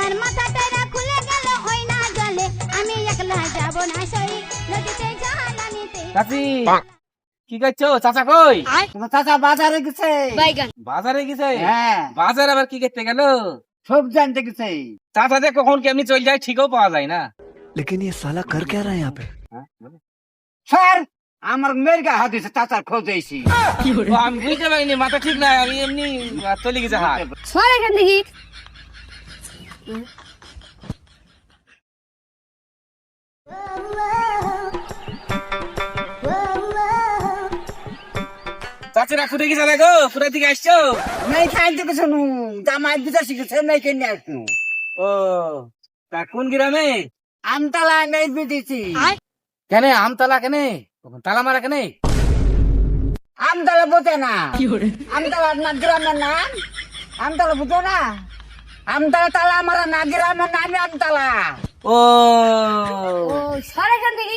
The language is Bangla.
আমার মাথাটা খুলে গেল ওই না জলে আমি একলা যাব না সই নদীতে জ্বালানিতে চাচি কি করছো? চাচা কই? তোমার চাচা বাজারে গেছে। বাইগান বাজারে গেছে? হ্যাঁ, বাজারে আবার কি করতে গেল? সবজি আনতে গেছে। চাচা যে কখন কেমনি চলে যায় ঠিকও পাওয়া যায় না। लेकिन ये साला कर क्या रहा है यहाँ पे? স্যার, আমার মেয়ের গায়ে হাত দিয়েছে, চাচার খোঁজ দিয়েছি। ও, আমি বুঝতে পারিনি, মাথা ঠিক নাই, আমি এমনি চলে গেছে হাত। সর এখান থেকে চাচিরা ফুটে গেছে দেখো, ফুটে থেকে আসছো? নাই খাইতে গেছে নু, জামাই দিতে শিখেছে, নাই কেন আসনু। ও, তা কোন গ্রামে? আমতলা নেই দিয়েছি। কেনে আমতলা কেনে? তালা মারা কেনে? আমতলা বোঝে না, আমতলা না গ্রামের নাম, আমতলা বুঝো না, আমতলা তালা আমার না গ্রামের নামই আমতলা। ও ও সর এখান থেকে